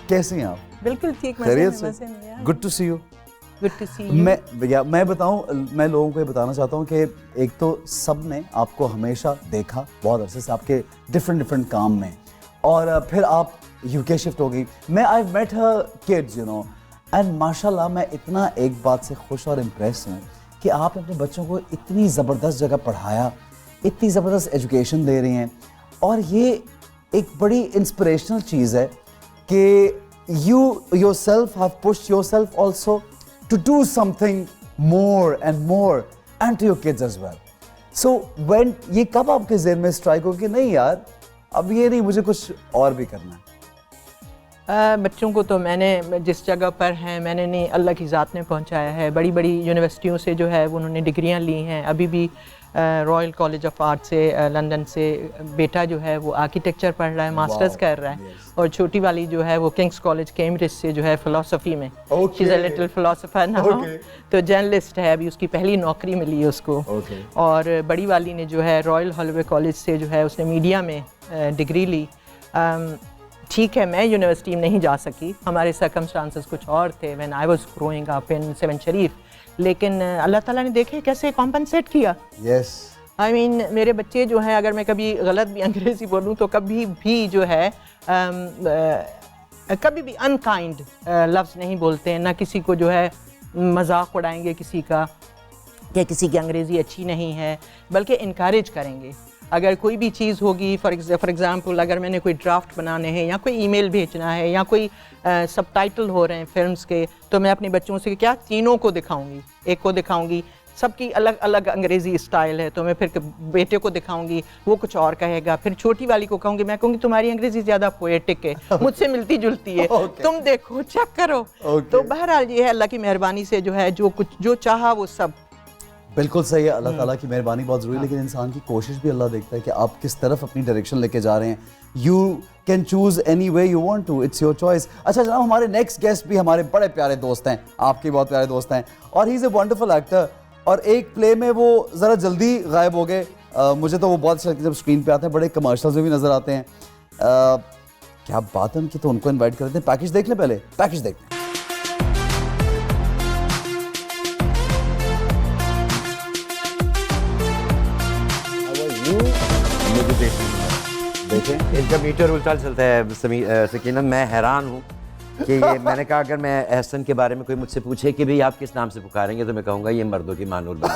कैसे हैं आप? बिल्कुल ठीक, खैरियत से? Good to see you. Good to see you. मैं बताऊं, मैं लोगों को ये बताना चाहता हूं कि एक तो सब ने आपको हमेशा देखा बहुत अरसे से आपके डिफरेंट काम में, और फिर आप यूके शिफ्ट हो गई। मैं I met her kids you know, and माशाल्लाह मैं इतना एक बात से खुश और इम्प्रेस हूँ कि आपने अपने बच्चों को इतनी ज़बरदस्त जगह पढ़ाया, इतनी ज़बरदस्त एजुकेशन दे रही हैं, और ये एक बड़ी इंस्पिरेशनल चीज़ है कि you yourself have pushed yourself also to do something more and more and to your kids as well. So when ये कब आपके ज़हन में स्ट्राइक हो कि नहीं यार अब ये नहीं, मुझे कुछ और भी करना है? बच्चों को तो मैंने जिस जगह पर हैं मैंने नहीं, अल्लाह की ज़ात ने पहुंचाया है। बड़ी बड़ी यूनिवर्सिटियों से जो है वो उन्होंने डिग्रियां ली हैं। अभी भी रॉयल कॉलेज ऑफ आर्ट से लंदन से बेटा जो है वो आर्किटेक्चर पढ़ रहा है, मास्टर्स कर रहा है। और छोटी वाली जो है वो किंग्स कॉलेज कैम्ब्रिज से जो है फ़िलासफ़ी में, she is a little philosopher now, तो जर्नलिस्ट है। अभी उसकी पहली नौकरी मिली है उसको। और बड़ी वाली ने जो है रॉयल हॉलोवे कॉलेज से जो है उसने मीडिया में डिग्री ली। ठीक है, मैं यूनिवर्सिटी में नहीं जा सकी, हमारे सर्कमस्टांसेस कुछ और थे when I was growing up in Sehwan Sharif, लेकिन अल्लाह ताला ने देखे कैसे कॉम्पनसेट किया। यस, आई मीन मेरे बच्चे जो हैं, अगर मैं कभी गलत भी अंग्रेज़ी बोलूँ तो कभी भी जो है कभी भी अनकाइंड लफ्ज़ नहीं बोलते हैं, ना किसी को जो है मजाक उड़ाएंगे किसी का कि किसी की अंग्रेज़ी अच्छी नहीं है, बल्कि इनकरेज करेंगे। अगर कोई भी चीज़ होगी, फॉर एग्ज़ाम्पल अगर मैंने कोई ड्राफ्ट बनाने हैं या कोई ईमेल भेजना है या कोई सबटाइटल हो रहे हैं फिल्म्स के, तो मैं अपने बच्चों से क्या तीनों को दिखाऊंगी, एक को दिखाऊंगी, सबकी अलग अलग अंग्रेज़ी स्टाइल है, तो मैं फिर बेटे को दिखाऊंगी, वो कुछ और कहेगा, फिर छोटी वाली को कहूँगी, मैं कहूँगी तुम्हारी अंग्रेज़ी ज़्यादा पोएटिक है, मुझसे मिलती जुलती है, तुम देखो चेक करो। तो बहरहाल ये है अल्लाह की मेहरबानी से जो है जो कुछ जो चाहा वो सब। बिल्कुल सही है, अल्लाह ताला की मेहरबानी बहुत ज़रूरी है, लेकिन इंसान की कोशिश भी अल्लाह देखता है कि आप किस तरफ अपनी डायरेक्शन लेके जा रहे हैं। You can choose any way you want to, it's your choice. अच्छा जनाब, हमारे नेक्स्ट गेस्ट भी हमारे बड़े प्यारे दोस्त हैं, आपके बहुत प्यारे दोस्त हैं, और he is a wonderful actor. और एक प्ले में वो ज़रा जल्दी गायब हो गए, मुझे तो वो बहुत अच्छा लगता है जब स्क्रीन पे आते हैं, बड़े कमर्शियल्स में भी नज़र आते हैं। क्या बात है उनकी, तो उनको इन्वाइट करते हैं। पैकेज देख लें, पहले पैकेज देखते हैं। देखें इनका मीटर उल्टा चलता है सकीना, मैं हैरान हूँ कि ये मैंने कहा अगर मैं एहसन के बारे में कोई मुझसे पूछे कि भाई आप किस नाम से पुकारेंगे, तो मैं कहूँगा ये मर्दों की मानूर बना,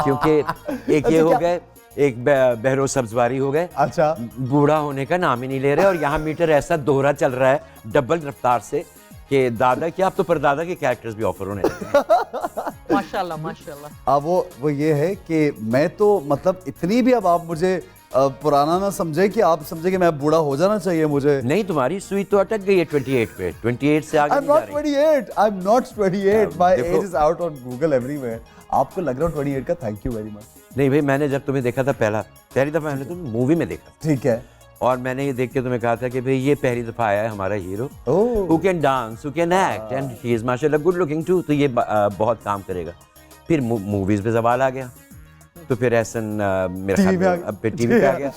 क्योंकि एक ये हो गए, एक बहरो सब्जवारी हो गए, अच्छा बूढ़ा होने का नाम ही नहीं ले रहे, और यहाँ मीटर ऐसा दोहरा चल रहा है डबल रफ्तार से कि दादा क्या आप तो परदादा के कैरेक्टर्स भी ऑफर होने लगे हैं। माशाल्लाह माशाल्लाह। अब वो ये है कि मैं तो मतलब इतनी भी अब आप मुझे पुराना ना समझे कि आप समझे कि मैं बूढ़ा हो जाना चाहिए मुझे। नहीं, तुम्हारी सुई तो अटक गई है 28 पे, 28 से आगे I'm not 28, I'm not 28, my age is out on Google everywhere। आपको लग रहा है 28 का, थैंक यू वेरी मच। नहीं भाई, मैंने जब तुम्हें देखा था पहली दफ़ा मैंने तुम्हें मूवी में देखा, ठीक है, और मैंने ये देख के तुम्हें कहा था कि भाई ये पहली दफ़ा आया है हमारा hero who can dance, who can act, and he is माशाल्लाह गुड लुकिंग टू, तो ये बहुत काम करेगा। फिर मूवीज़ पे सवाल आ गया, तो फिर एहसन मेरे ख्याल में अब टीवी पे आ गया।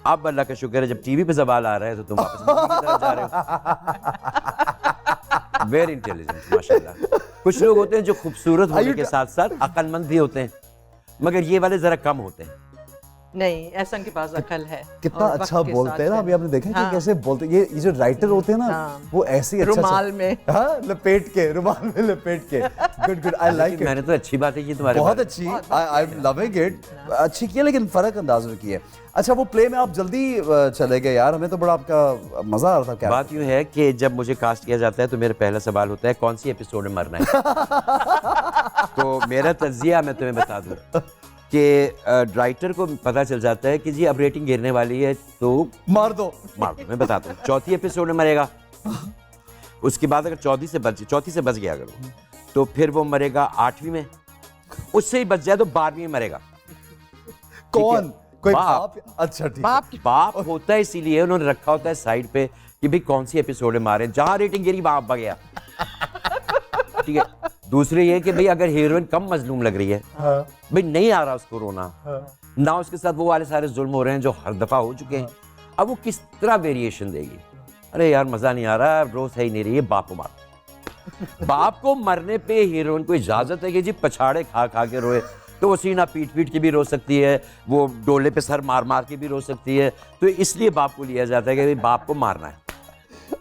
अब अल्लाह का शुक्र है जब टीवी पे सवाल आ रहा है तो तुम वापस मूवी की तरफ जा रहे हो। वेरी इंटेलिजेंट माशाल्लाह। कुछ लोग होते हैं जो खूबसूरत होने के साथ साथ अक्लमंद भी होते हैं, मगर ये वाले जरा कम होते हैं। नहीं, एहसन के पास अकल है, कितना अच्छा बोलते हैं ना। अभी आपने देखा कि कैसे बोलते हैं, ये जो राइटर होते हैं ना, वो ऐसे ही अच्छा रुमाल में, हाँ लपेट के, रुमाल में लपेट के। Good good, I like it. मैंने तो अच्छी बात है ये तुम्हारे, बहुत अच्छी, आई एम लविंग इट। अच्छी की है, लेकिन फर्क अंदाज में की है। अच्छा वो प्ले में आप जल्दी चले गए यार, हमें तो बड़ा आपका मजा आ रहा था। क्या बात यूँ है कि जब मुझे कास्ट किया जाता है तो मेरा पहला सवाल होता है कौन सी एपिसोड में मरना है। तो मेरा तज्जिया मैं तुम्हें बता दूँ कि राइटर को पता चल जाता है कि जी अब रेटिंग गिरने वाली है तो मार दो। मैं बताता हूँ, चौथी एपिसोड में मरेगा, उसके बाद अगर चौथी से बच गया अगर तो फिर वो मरेगा 8वीं में, उससे ही बच जाए तो 12वीं में मरेगा। कौन? कोई बाप? अच्छा ठीक, बाप होता है, इसीलिए उन्होंने रखा होता है साइड पे कि भाई कौन सी एपिसोड में मारे, जहां रेटिंग गिरी वहां बच गया। ठीक है। दूसरे ये कि भाई अगर हीरोइन कम मजलूम लग रही है, भाई नहीं आ रहा उसको रोना, ना उसके साथ वो वाले सारे जुल्म हो रहे हैं जो हर दफा हो चुके हैं, अब वो किस तरह वेरिएशन देगी। अरे यार मजा नहीं आ रहा, रोज सही नहीं रही है, बाप को मार। बाप को मरने पे हीरोइन को इजाजत है कि जी पछाड़े खा खा के रोए, तो वो सीना पीट पीट के भी रो सकती है, वो डोले पे सर मार मार के भी रो सकती है, तो इसलिए बाप को लिया जाता है कि भाई बाप को मारना है।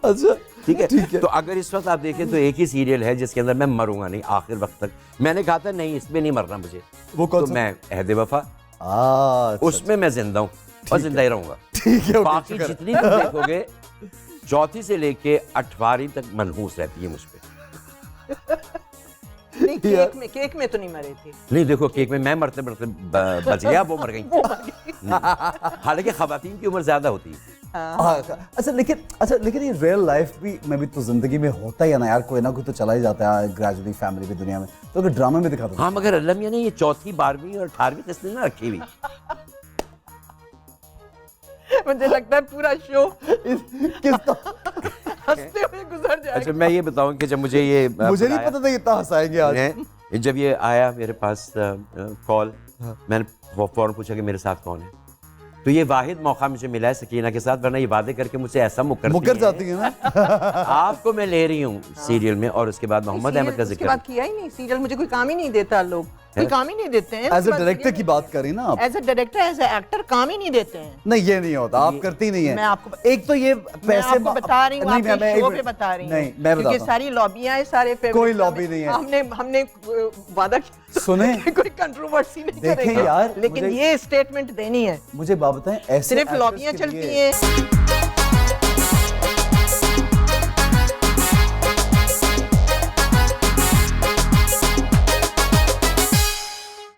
अच्छा ठीक है। तो अगर इस वक्त आप देखें तो एक ही सीरियल है जिसके अंदर मैं मरूंगा नहीं आखिर वक्त तक। मैंने कहा था नहीं इसमें नहीं मरना मुझे, वो कौन तो सा? मैं अहद वफा, अच्छा, उसमें मैं जिंदा हूँ और जिंदा ही रहूंगा। ठीक है, ओके, बाकी शुक्र। जितनी भी देखोगे चौथी से लेके 8वीं तक मनहूस रहती है मुझ पे। नहीं, केक में तो नहीं मरे थे। नहीं देखो केक में मैं मरते मरते बच गया, वो मर गई। हालांकि खवातीन की उम्र ज्यादा होती है। अच्छा लेकिन ये रियल लाइफ भी में भी तो जिंदगी में होता ही है ना यार, कोई ना कोई तो चला ही जाता है ग्रेजुअली फैमिली की दुनिया में, तो अगर ड्रामा में दिखा दो। हाँ मगर अल्लाह मियां ने ये चौथी 12वीं और 18वीं किसने ना रखी हुई। मुझे लगता है पूरा शो किस हंसते हुए गुजर जाएगा। अच्छा मैं ये बताऊं कि जब मुझे ये मुझे नहीं पता था कि इतना हंसाएंगे आज। जब ये आया मेरे पास कॉल, मैंने फौरन पूछा कि मेरे साथ कौन है, तो ये वाहिद मौका मुझे मिला है सकीना के साथ, वरना ये वादे करके मुझसे ऐसा मुकर जाती है ना। आपको मैं ले रही हूँ सीरियल में, और उसके बाद मोहम्मद अहमद का जिक्र। बात किया ही नहीं, सीरियल मुझे कोई काम ही नहीं देता, लोग कोई काम ही नहीं देते हैं। एज ए डायरेक्टर की बात करें ना आप, as a director as a actor काम ही नहीं देते हैं। नहीं ये नहीं होता, आप करती नहीं है। मैं आपको एक तो ये मैं आपको बता रही हूँ, आपके शो पे बता रही हूँ। नहीं मैं क्योंकि बताता सारी लॉबियां हैं, सारे कोई लॉबी नहीं है। हमने वादा किया, सुने कोई कंट्रोवर्सी नहीं देखें करेंगे यार, लेकिन ये स्टेटमेंट देनी है, मुझे बात बताएं, ऐसे सिर्फ actors लॉबियां के चलती लिए- हैं।